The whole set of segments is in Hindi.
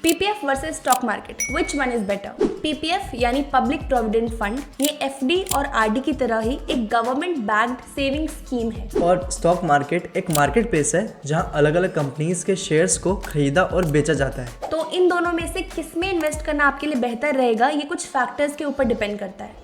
PPF versus stock market, which one is better? PPF यानी पब्लिक प्रोविडेंट फंड, ये एफडी और आरडी की तरह ही एक गवर्नमेंट बैक्ड सेविंग स्कीम है। और स्टॉक मार्केट एक मार्केट प्लेस है जहां अलग अलग कंपनीज के शेयर्स को खरीदा और बेचा जाता है। तो इन दोनों में से किसमें इन्वेस्ट करना आपके लिए बेहतर रहेगा, ये कुछ फैक्टर्स के ऊपर डिपेंड करता है।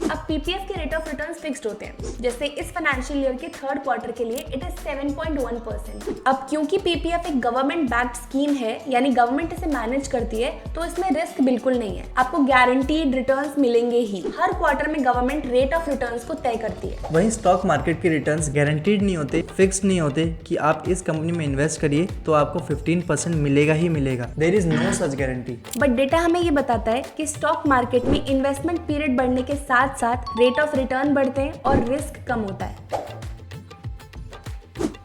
अब पीपीएफ के रेट ऑफ रिटर्न्स फिक्स्ड होते हैं। जैसे इस फाइनेंशियल ईयर के थर्ड क्वार्टर के लिए इट इज 7.1%। अब क्योंकि पीपीएफ एक गवर्नमेंट बैक्ड स्कीम है, यानी गवर्नमेंट इसे मैनेज करती है, तो इसमें रिस्क बिल्कुल नहीं है। आपको गारंटीड रिटर्न्स मिलेंगे ही। हर क्वार्टर में गवर्नमेंट रेट ऑफ रिटर्न्स को तय करती है। वहीं स्टॉक मार्केट के रिटर्न्स गारंटीड नहीं होते, फिक्स्ड नहीं होते कि आप इस कंपनी में इन्वेस्ट करिए तो आपको 15% मिलेगा ही मिलेगा। There is no such guarantee. But data हमें ये बताता है कि स्टॉक मार्केट में इन्वेस्टमेंट पीरियड बढ़ने के साथ साथ रेट ऑफ रिटर्न बढ़ते हैं और रिस्क कम होता है।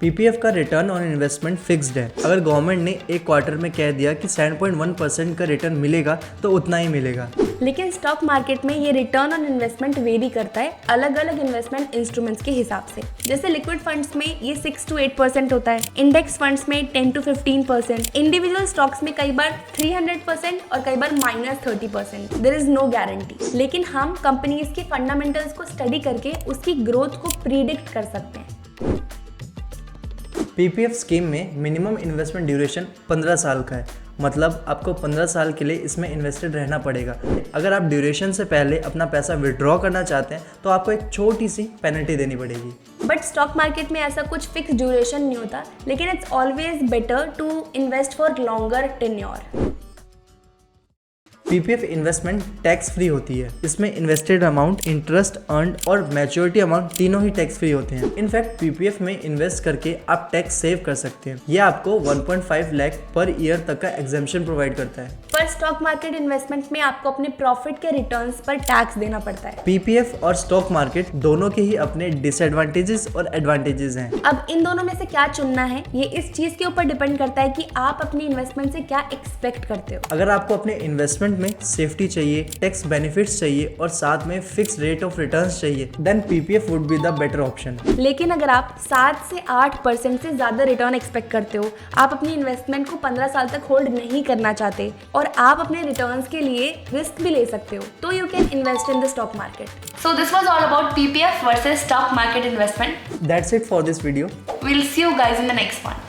पीपीएफ का रिटर्न ऑन इन्वेस्टमेंट फिक्स्ड है। अगर गवर्नमेंट ने एक क्वार्टर में कह दिया कि 7.1% का रिटर्न मिलेगा तो उतना ही मिलेगा। लेकिन स्टॉक मार्केट में ये रिटर्न ऑन इन्वेस्टमेंट वेरी करता है अलग अलग इन्वेस्टमेंट इंस्ट्रूमेंट्स के हिसाब से। जैसे लिक्विड फंड्स में ये 6 to 8% होता है, इंडेक्स फंड्स में 10 to 15%, इंडिविजुअल स्टॉक्स में कई बार 300% और कई बार -30%। There is no guarantee. लेकिन हम कंपनीज के फंडामेंटल्स को स्टडी करके उसकी ग्रोथ को प्रिडिक्ट कर सकते हैं। पीपीएफ स्कीम में मिनिमम इन्वेस्टमेंट ड्यूरेशन 15 साल का है, मतलब आपको 15 साल के लिए इसमें इन्वेस्टेड रहना पड़ेगा। अगर आप ड्यूरेशन से पहले अपना पैसा विड्रॉ करना चाहते हैं तो आपको एक छोटी सी पेनल्टी देनी पड़ेगी। बट स्टॉक मार्केट में ऐसा कुछ फिक्स ड्यूरेशन नहीं होता, लेकिन it's always better to invest for longer tenure. PPF investment tax free होती है। इसमें इन्वेस्टेड अमाउंट, इंटरेस्ट अर्न्ड और मैच्योरिटी अमाउंट तीनों ही टैक्स फ्री होते हैं। इनफैक्ट पीपीएफ में इन्वेस्ट करके आप टैक्स सेव कर सकते हैं। यह आपको 1.5 लाख पर ईयर तक का एग्जेम्पशन प्रोवाइड करता है। पर स्टॉक मार्केट इन्वेस्टमेंट में आपको अपने प्रॉफिट के रिटर्न्स पर टैक्स देना पड़ता है। पीपीएफ और स्टॉक मार्केट दोनों के ही अपने डिसएडवांटेजेस और एडवांटेजेस हैं। अब इन दोनों में से क्या चुनना है, ये इस चीज के ऊपर डिपेंड करता है कि आप अपनी इन्वेस्टमेंट से क्या एक्सपेक्ट करते हो। अगर आपको अपने इन्वेस्टमेंट में सेफ्टी चाहिए, टैक्स बेनिफिट्स चाहिए और साथ में फिक्स रेट ऑफ रिटर्न्स चाहिए, then PPF would be the better option. लेकिन अगर आप 7 से 8% से ज्यादा रिटर्न एक्सपेक्ट करते हो, आप अपनी इन्वेस्टमेंट को 15 साल तक होल्ड नहीं करना चाहते और आप अपने रिटर्न्स के लिए रिस्क भी ले सकते हो, तो you can invest in the stock market. So this was all about PPF versus stock market investment. That's it for this video. We'll see you guys in the next one.